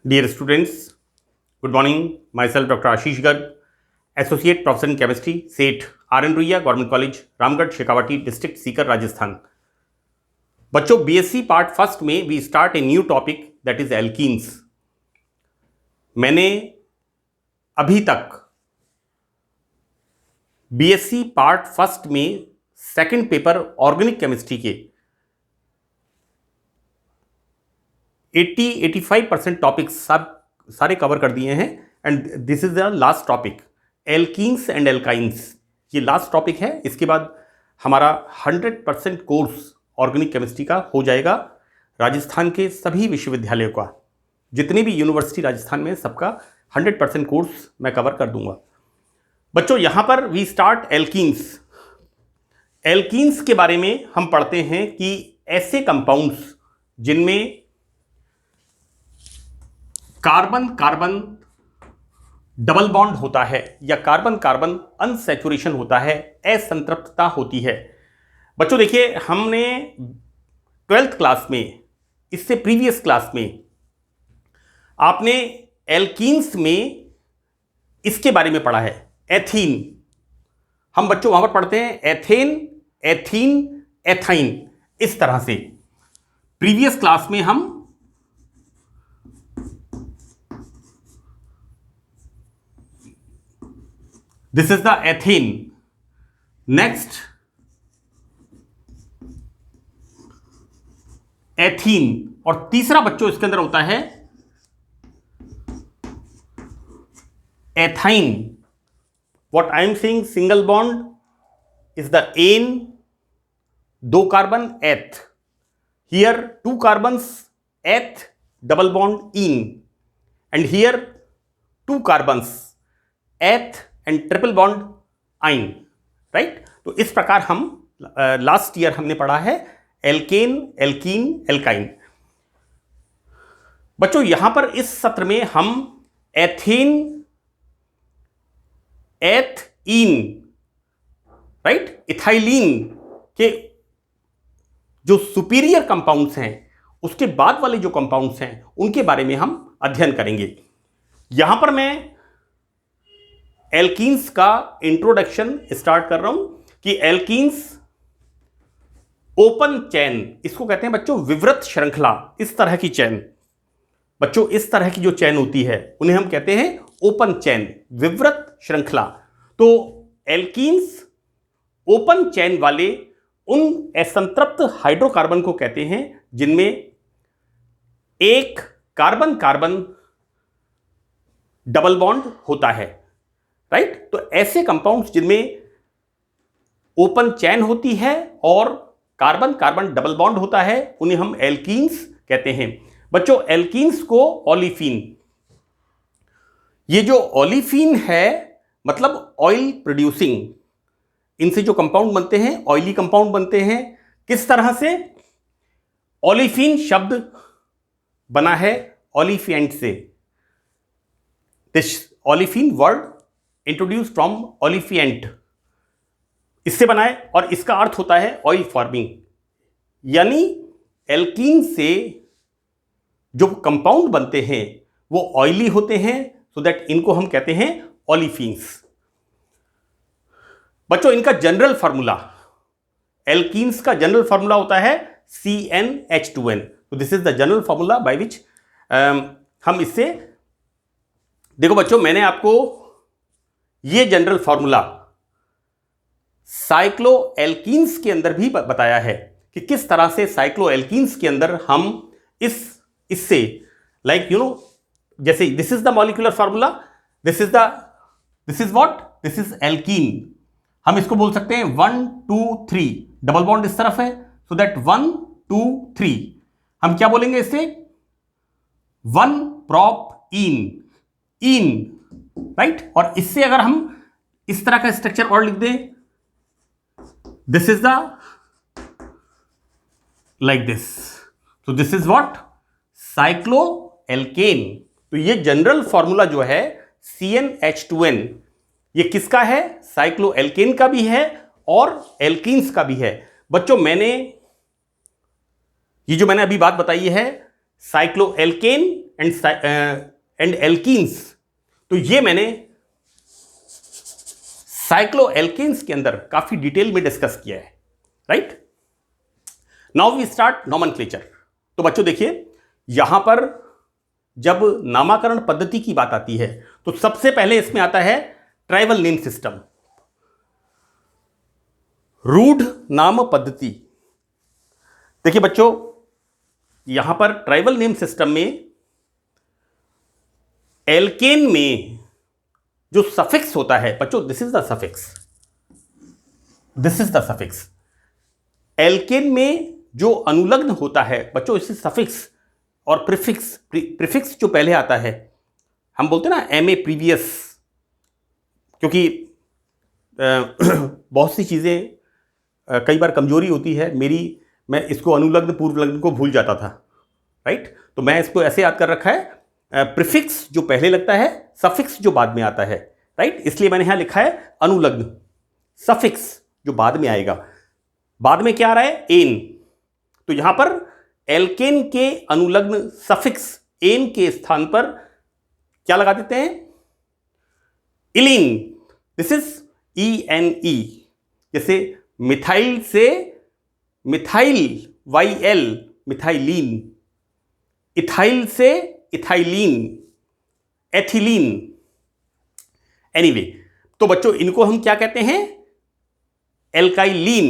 Dear students, good morning. Myself Dr. Ashish Garg, Associate Professor in Chemistry, SET, R.N. Ruia, Government College, Ramgarh, Shekhawati district, Sikar, Rajasthan. बच्चों, BSc part first में we start a new topic that is alkenes. मैंने अभी तक BSc part first में second paper organic chemistry के 80-85% topics सारे cover कर दिए हैं and this is the last topic, alkenes and alkynes. ये लास्ट टॉपिक है। इसके बाद हमारा 100% कोर्स ऑर्गेनिक केमिस्ट्री का हो जाएगा। राजस्थान के सभी विश्वविद्यालयों का, जितनी भी यूनिवर्सिटी राजस्थान में, सबका 100% कोर्स मैं कवर कर दूंगा। बच्चों, यहां पर वी स्टार्ट एल्कीन्स। एल्कीन्स के बारे में हम पढ़ते हैं कि ऐसे कंपाउंड्स जिनमें कार्बन कार्बन डबल बॉन्ड होता है या कार्बन कार्बन अनसैचुरेशन होता है, असंतृप्तता होती है। बच्चों देखिए, हमने 12th क्लास में, इससे प्रीवियस क्लास में आपने एल्कीन्स में इसके बारे में पढ़ा है, एथीन। हम बच्चों वहां पर पढ़ते हैं एथेन, एथीन, एथाइन, इस तरह से। प्रीवियस क्लास में हम this is the ethane. Next ethene, और तीसरा बच्चों इसके अंदर होता है ethyne. What I am saying, single bond is the ane, 2 carbon eth, here 2 carbons eth, double bond ene, and here 2 carbons eth and triple bond yne, right. तो इस प्रकार हम लास्ट ईयर हमने पढ़ा है एल्केन, एल्कीन, एल्काइन। बच्चों यहां पर इस सत्र में हम एथेन, एथीन, राइट, इथाइलिन के जो सुपीरियर कंपाउंड्स हैं, उसके बाद वाले जो कंपाउंड्स हैं, उनके बारे में हम अध्ययन करेंगे। यहां पर मैं एल्कीन्स का इंट्रोडक्शन स्टार्ट कर रहा हूं कि एल्कीन्स ओपन चेन, इसको कहते हैं बच्चों विवृत श्रृंखला। इस तरह की चेन, बच्चों इस तरह की जो चेन होती है उन्हें हम कहते हैं ओपन चेन, विवृत श्रृंखला। तो एल्कीन्स ओपन चेन वाले उन असंतृप्त हाइड्रोकार्बन को कहते हैं जिनमें एक कार्बन कार्बन डबल बॉन्ड होता है, राइट। तो ऐसे कंपाउंड्स जिनमें ओपन चेन होती है और कार्बन कार्बन डबल बॉन्ड होता है, उन्हें हम एल्कीन्स कहते हैं। बच्चों एल्कीन्स को ओलिफिन, ये जो ओलिफिन है मतलब ऑयल प्रोड्यूसिंग, इनसे जो कंपाउंड बनते हैं ऑयली कंपाउंड बनते हैं। किस तरह से? ओलिफिन शब्द बना है ओलिफेंट से। This olefin word introduce from Oliphant, इससे बना है, और इसका अर्थ होता है ऑयल फॉर्मिंग। यानी एल्कीन से जो कंपाउंड बनते हैं वो ऑयली होते हैं, सो दैट इनको हम कहते हैं ओलिफिन्स। बच्चों इनका जनरल फार्मूला, एल्कीन्स का जनरल फार्मूला होता है CnH2n। तो this is the general formula by which हम इससे, देखो बच्चों मैंने आपको ये जनरल फार्मूला साइक्लो एल्कीन्स के अंदर भी बताया है कि किस तरह से साइक्लो एल्कीन्स के अंदर हम इससे लाइक यू नो, जैसे this is the molecular formula, this is what, this is alkene. हम इसको बोल सकते हैं 1 2 3, डबल बॉन्ड इस तरफ है, सो दैट 1 2 3 हम क्या बोलेंगे इससे, 1 prop इन, राइट। और इससे अगर हम इस तरह का स्ट्रक्चर और लिख दें, this is the like this, तो this is what, cycloalkane. तो ये जनरल फॉर्मूला जो है CnH2n, ये किसका है, साइक्लो एल्केन का भी है और एल्कीन्स का भी है। बच्चों मैंने ये जो मैंने अभी बात बताई है साइक्लोएल्केन एंड एल्कीन्स, तो ये मैंने साइक्लोएल्केन्स के अंदर काफी डिटेल में डिस्कस किया है, right. Now we start nomenclature. तो बच्चों देखिए, यहां पर जब नामाकरण पद्धति की बात आती है तो सबसे पहले इसमें आता है ट्राइबल नेम सिस्टम, रूढ़ नाम पद्धति। देखिए बच्चों, यहां पर ट्राइबल नेम सिस्टम में एल्केन में जो सफिक्स होता है बच्चों, this is the suffix, this is the suffix. Alkene में जो अनुलग्न होता है बच्चों, इसे सफिक्स और प्रीफिक्स, प्रीफिक्स जो पहले आता है, हम बोलते हैं ना एम ए प्रीवियस, क्योंकि बहुत सी चीज़ें कई बार कमजोरी होती है मेरी, मैं इसको अनुलग्न पूर्वलग्न को भूल जाता था, राइट। तो मैं इसको ऐसे याद कर रखा है, प्रीफिक्स जो पहले लगता है, सफिक्स जो बाद में आता है, राइट। इसलिए मैंने यहां लिखा है अनुलग्न, सफिक्स जो बाद में आएगा। बाद में क्या आ रहा है? एन। तो यहां पर एल्केन के अनुलग्न सफिक्स एन के स्थान पर क्या लगा देते हैं? इलीन। This is ENE। जैसे मिथाइल से मिथाइल, YL, मिथाइलीन। इथाइल से इथाइलीन, एथिलीन। एनीवे, तो बच्चों इनको हम क्या कहते हैं? Alkylene.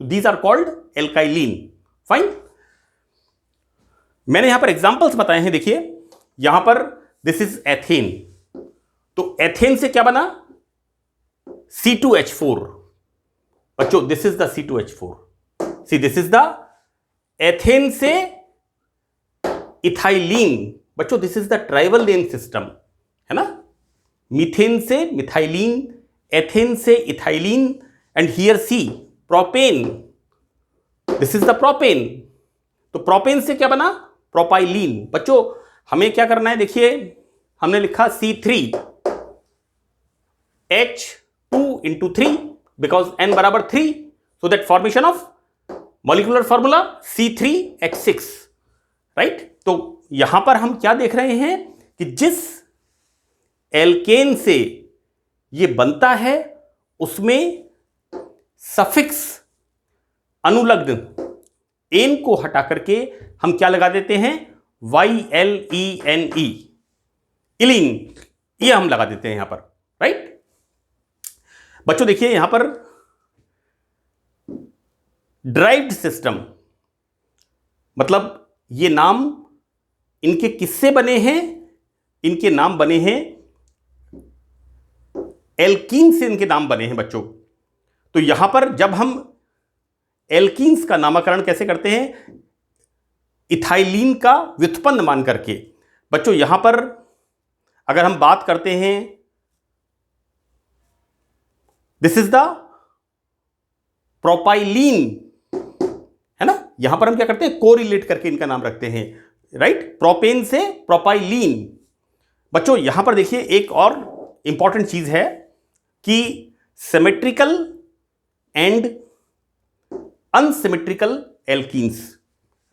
These are called alkylene. Fine. मैंने यहां पर एग्जांपल्स बताए हैं। देखिए यहां पर दिस इज एथेन, तो एथेन से क्या बना? C2H4। बच्चों this is the C2H4। See this is the ethane से इथाइलीन। बच्चों this is the tribal name system, है ना। मीथेन से मिथाइलीन, एथेन से ethylene, and here see propane, this is the propane. तो प्रोपेन से क्या बना? प्रोपाइलीन। बच्चों हमें क्या करना है? देखिए हमने लिखा C3H2 into 3 because n बराबर 3, so that formation of molecular formula C3H6, right. तो यहां पर हम क्या देख रहे हैं कि जिस एल्केन से ये बनता है उसमें सफिक्स अनुलग्न एन को हटा करके हम क्या लगा देते हैं? YLENE, इलीन। ये हम लगा देते हैं यहां पर, राइट। बच्चों देखिए यहां पर ड्राइव्ड सिस्टम, मतलब ये नाम इनके किससे बने हैं? इनके नाम बने हैं एल्कीन से, इनके नाम बने हैं बच्चों। तो यहां पर जब हम एल्कीन्स का नामकरण कैसे करते हैं? इथाइलीन का व्युत्पन्न मान करके। बच्चों यहां पर अगर हम बात करते हैं, दिस इज द प्रोपाइलीन, है ना। यहां पर हम क्या करते हैं? कोरिलेट करके इनका नाम रखते हैं, राइट। प्रोपेन से प्रोपाइलीन। बच्चों यहां पर देखिए एक और इंपॉर्टेंट चीज है कि symmetrical and unsymmetrical alkenes,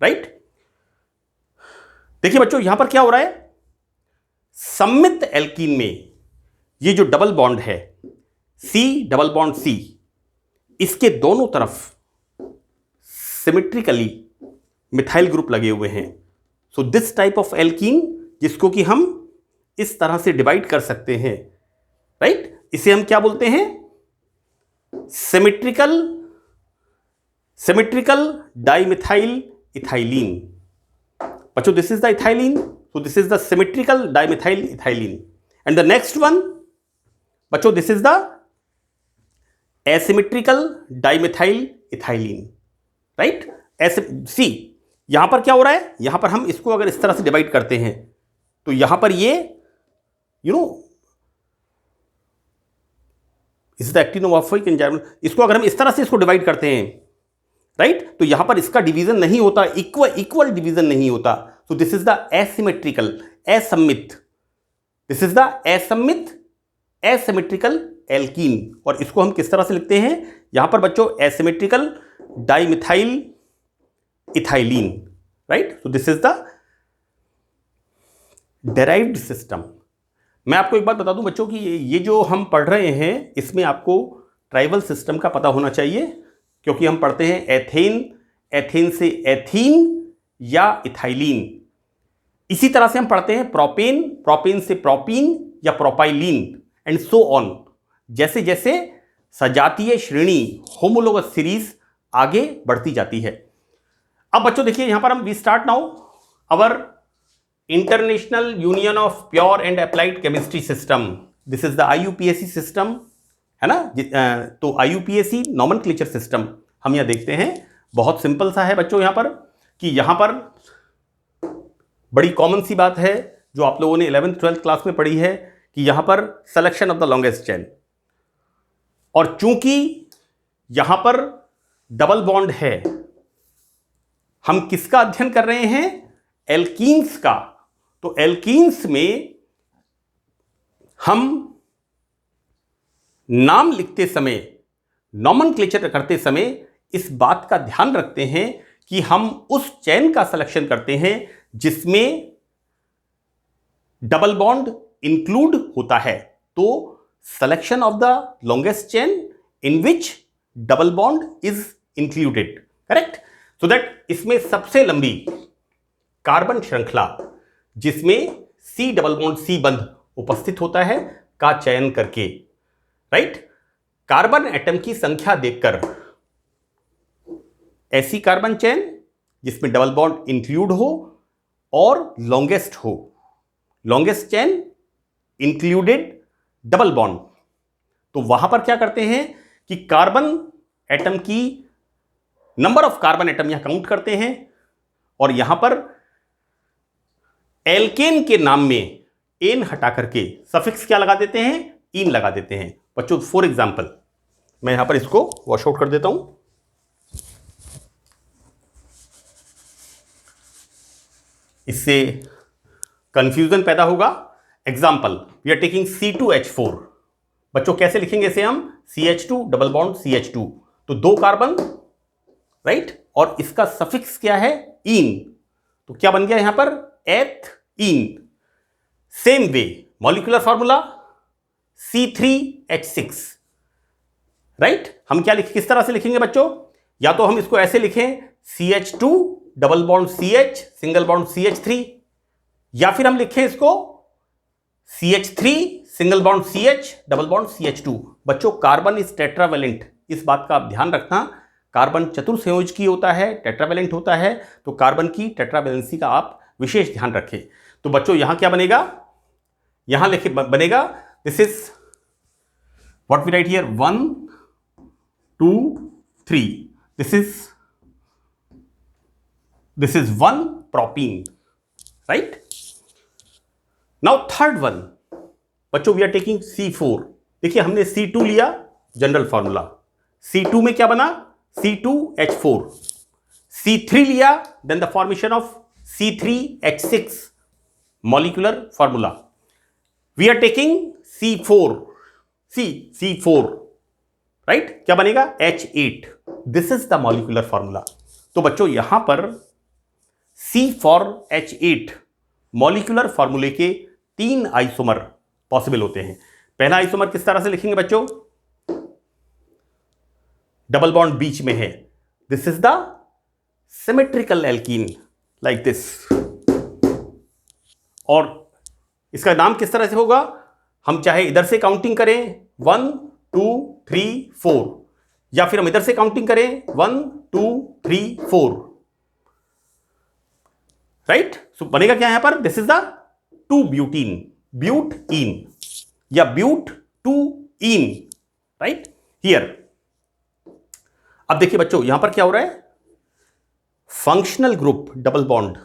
right. देखिए बच्चों यहां पर क्या हो रहा है? सममित एल्कीन में ये जो डबल बॉन्ड है C डबल बॉन्ड C, इसके दोनों तरफ सिमेट्रिकली मिथाइल ग्रुप लगे हुए हैं। So this type of alkene, जिसको कि हम इस तरह से डिवाइड कर सकते हैं, राइट, इसे हम क्या बोलते हैं? Symmetrical dimethyl ethylene. बच्चों this is the ethylene, so this is the symmetrical dimethyl ethylene, and the next one बच्चों this is the asymmetrical dimethyl ethylene, right। सी यहां पर क्या हो रहा है? यहां पर हम इसको अगर इस तरह से डिवाइड करते हैं तो यहां पर ये इस द एक्टिनोमॉर्फिक एंजाइम, इसको अगर हम इस तरह से इसको डिवाइड करते हैं, राइट, तो यहां पर इसका डिवीजन नहीं होता, इक्वल डिवीजन नहीं होता। So this is the asymmetrical, असम्मित, this is the asymmetrical alkene. और इसको हम किस तरह से लिखते हैं? यहां पर बच्चों asymmetrical dimethyl ethylene, right. So this is the derived system. मैं आपको एक बात बता दूं बच्चों कि ये जो हम पढ़ रहे हैं इसमें आपको ट्राइबल सिस्टम का पता होना चाहिए, क्योंकि हम पढ़ते हैं एथेन, एथेन से एथीन या इथाइलिन। इसी तरह से हम पढ़ते हैं प्रोपेन, प्रोपेन से प्रोपीन या प्रोपाइलिन एंड सो ऑन। जैसे जैसे सजातीय श्रेणी होमोलोगस सीरीज आगे बढ़ती जाती है। अब बच्चों देखिए यहां पर हम we start now our international union of pure and applied chemistry system. This is the IUPAC system, है ना। तो IUPAC नॉमेनक्लेचर सिस्टम हम यहां देखते हैं। बहुत सिंपल सा है बच्चों यहां पर कि यहां पर बड़ी कॉमन सी बात है जो आप लोगों ने 11th 12th क्लास में पढ़ी है कि यहां पर selection of the longest chain, और चूंकि यहां पर डबल बॉन्ड है, हम किसका अध्ययन कर रहे हैं? एल्कीन्स का। तो एल्कीन्स में हम नाम लिखते समय, नॉमेनक्लेचर करते समय इस बात का ध्यान रखते हैं कि हम उस चेन का सिलेक्शन करते हैं जिसमें डबल बॉन्ड इंक्लूड होता है। तो selection of the longest chain in which double bond is included, correct. So that इसमें सबसे लंबी कार्बन श्रृंखला जिसमें C डबल बॉन्ड C बंध उपस्थित होता है का चयन करके, राइट। कार्बन एटम की संख्या देखकर ऐसी कार्बन चेन जिसमें डबल बॉन्ड इंक्लूड हो और लॉन्गेस्ट हो, longest chain included double bond. तो वहां पर क्या करते हैं कि कार्बन एटम की नंबर ऑफ कार्बन एटम यहां काउंट करते हैं, और यहां पर एल्केन के नाम में एन हटा करके सफिक्स क्या लगा देते हैं? इन लगा देते हैं। बच्चों फॉर एग्जांपल मैं यहां पर इसको वॉश आउट कर देता हूं। इससे कंफ्यूजन पैदा होगा। Example, we are taking C2H4। बच्चों कैसे लिखेंगे इसे हम? CH2 डबल बॉन्ड CH2, तो दो कार्बन, राइट, और इसका सफिक्स क्या है? इन। तो क्या बन गया यहां पर? Ethene. Same way molecular formula C3H6, right. हम क्या लिखें, किस तरह से लिखेंगे बच्चों? या तो हम इसको ऐसे लिखें CH2 double bond CH single bond CH3, या फिर हम लिखें इसको CH3 single bond CH double bond CH2। बच्चों कार्बन इज टेट्रावेलेंट, इस बात का आप ध्यान रखना। कार्बन चतुर्संयोजकी होता है, टेट्रावेलेंट होता है, तो कार्बन की टेट्रावेलेंसी का आप विशेष ध्यान रखें। तो बच्चों यहां क्या बनेगा? यहां लिखे बनेगा this is what we write here 1 2 3। This is 1 propene, right. Now third one बच्चों वी आर टेकिंग C4। देखिए हमने C2 लिया, जनरल फॉर्मूला। C2 में क्या बना? C2H4। C3 लिया, then the formation of C3H6, molecular formula. We are taking C4, C4, right. क्या बनेगा? H8। This is the molecular formula. तो बच्चों यहां पर C4H8 मॉलिक्यूलर फॉर्मूले के 3 आइसोमर पॉसिबल होते हैं। पहला आइसोमर किस तरह से लिखेंगे बच्चों? डबल बॉन्ड बीच में है, this is the symmetrical alkene, like this. और इसका नाम किस तरह से होगा? हम चाहे इधर से काउंटिंग करें 1 2 3 4, या फिर हम इधर से काउंटिंग करें 1 2 3 4, राइट। सो बनेगा क्या यहां पर? This is the 2 butene, butene या ब्यूट 2 इन, राइट हियर। अब देखिए बच्चों यहां पर क्या हो रहा है? फंक्शनल ग्रुप डबल बॉन्ड,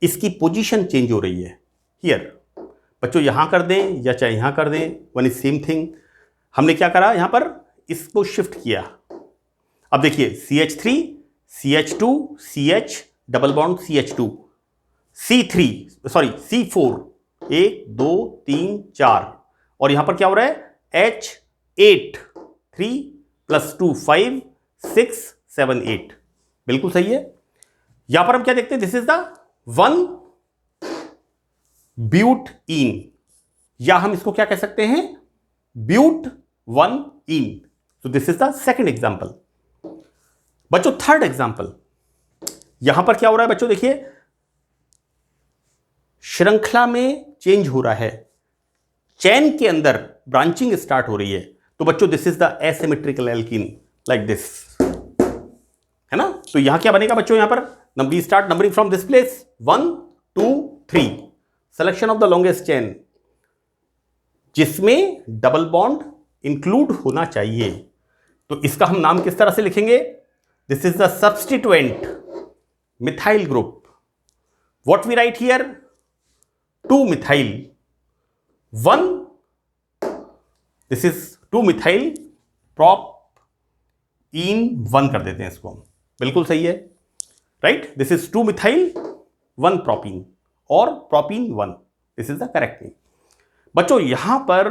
इसकी पोजीशन चेंज हो रही है हियर। बच्चों यहां कर दें या चाहे यहां कर दें, वन इज सेम थिंग। हमने क्या करा यहां पर? इसको शिफ्ट किया। अब देखिए CH3 CH2 CH double bond CH2, C4 1 2 3 4, और यहां पर क्या हो रहा है? H8 3 + 2 5 6 7 8, बिल्कुल सही है। यहां पर हम क्या देखते हैं, दिस इज द 1 ब्यूटीन, या हम इसको क्या कह सकते हैं, ब्यूट 1 इन। तो this is the second example. बच्चों थर्ड एग्जाम्पल, यहां पर क्या हो रहा है बच्चों, देखिए श्रृंखला में चेंज हो रहा है, चेन के अंदर ब्रांचिंग स्टार्ट हो रही है। तो बच्चों this is the asymmetrical alkene, like this, है ना। तो यहां क्या बनेगा बच्चों, यहां पर numbering start, numbering from this place 1 2 3, selection of the longest chain, जिसमें डबल बॉन्ड इंक्लूड होना चाहिए। तो इसका हम नाम किस तरह से लिखेंगे, this is the substituent methyl group. What we write here, 2 methyl 1, this is 2 methyl propene 1 कर देते हैं इसको हम, बिल्कुल सही है, right. This is 2 methyl 1 propene और propene 1, this is the correct name. बच्चों यहां पर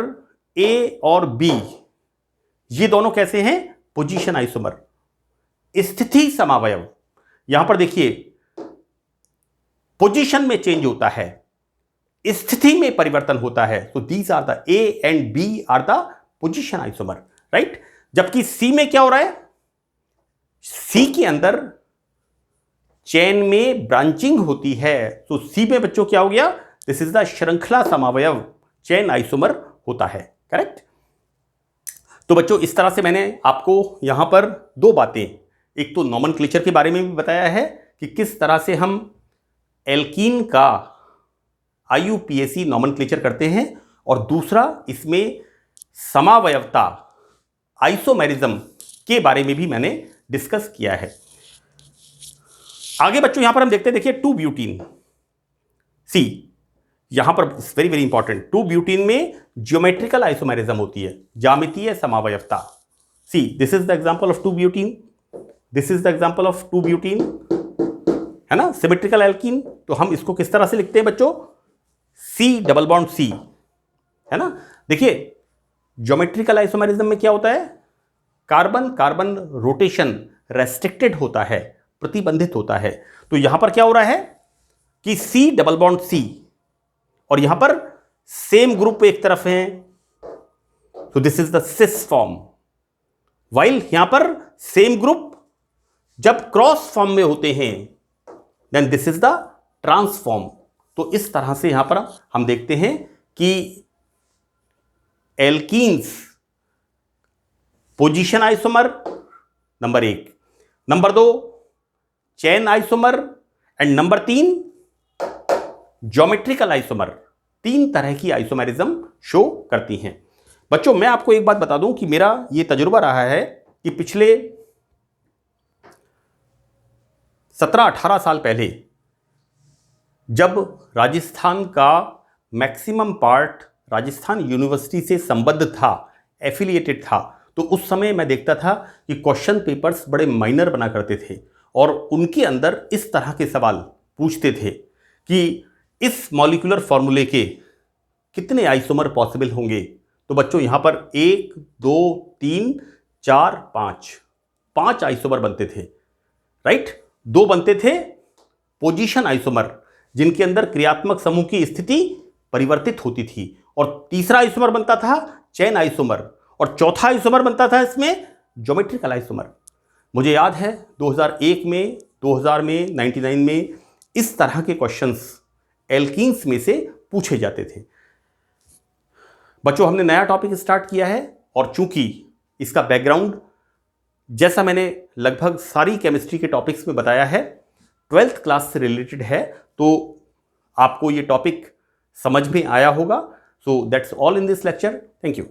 ए और बी ये दोनों कैसे हैं, पोजीशन आइसोमर, स्थिति समावयव। यहां पर देखिए पोजीशन में चेंज होता है, स्थिति में परिवर्तन होता है। तो these are the A and B are the position isomer, right. जबकि सी में क्या हो रहा है, सी के अंदर चेन में ब्रांचिंग होती है। तो सी में बच्चों क्या हो गया, दिस इज द श्रृंखला समावयव चेन आइसोमर होता है, करेक्ट। तो बच्चों इस तरह से मैंने आपको यहां पर 2 बातें, एक तो नॉमेनक्लेचर के बारे में भी बताया है कि किस तरह से हम एल्कीन का IUPAC नॉमेनक्लेचर करते हैं, और दूसरा इसमें समावयवता आइसोमेरिज्म के बारे में भी मैंने डिस्कस किया है। आगे बच्चों यहां पर हम देखते हैं, देखिए 2 ब्यूटीन, सी यहां पर वेरी वेरी इंपॉर्टेंट, 2 ब्यूटीन में ज्योमेट्रिकल आइसोमेरिज्म होती है, ज्यामितीय समावयवता। See this is the example of 2 butene, this is the example of 2 butene, है ना, सिमेट्रिकल एल्कीन। तो हम इसको किस तरह से लिखते हैं बच्चों, सी डबल बॉन्ड सी, है ना। देखिए ज्योमेट्रिकल आइसोमेरिज्म में क्या होता है, कार्बन कार्बन रोटेशन रेस्ट्रिक्टेड होता है, प्रतिबंधित होता है। तो यहां पर क्या हो रहा है कि सी डबल बॉन्ड सी, और यहां पर सेम ग्रुप एक तरफ है, तो this is the cis form. While यहां पर सेम ग्रुप जब क्रॉस फॉर्म में होते हैं, then this is the trans form. तो इस तरह से यहां पर हम देखते हैं कि alkenes position isomer number 1, number 2 chain isomer, and number 3 geometrical isomer. 3 तरह की आइसोमेरिज्म शो करती हैं। बच्चों मैं आपको एक बात बता दूं कि मेरा यह तजुर्बा रहा है कि पिछले 17-18 साल पहले जब राजस्थान का मैक्सिमम पार्ट राजस्थान यूनिवर्सिटी से संबद्ध था, एफिलिएटेड था, तो उस समय मैं देखता था कि क्वेश्चन पेपर्स बड़े माइनर बना करते थे और उनके अंदर इस तरह के सवाल पूछते थे कि इस मॉलिक्यूलर फॉर्मूले के कितने आइसोमर पॉसिबल होंगे। तो बच्चों यहां पर 1 2 3 4 5 आइसोमर बनते थे, राइट। 2 बनते थे पोजीशन आइसोमर, जिनके अंदर क्रियात्मक समूह की स्थिति परिवर्तित होती थी, और तीसरा आइसोमर बनता था चेन आइसोमर, और चौथा आइसोमर बनता था इसमें ज्योमेट्रिकल आइसोमर। मुझे याद है 2001 में, 2000 में, 99 में इस तरह के क्वेश्चंस एल्कीन्स में से पूछे जाते थे। बच्चों हमने नया टॉपिक स्टार्ट किया है, और चूंकि इसका बैकग्राउंड जैसा मैंने लगभग सारी केमिस्ट्री के टॉपिक्स में बताया है 12th क्लास से रिलेटेड है, तो आपको ये टॉपिक समझ में आया होगा। So that's all in this lecture. Thank you.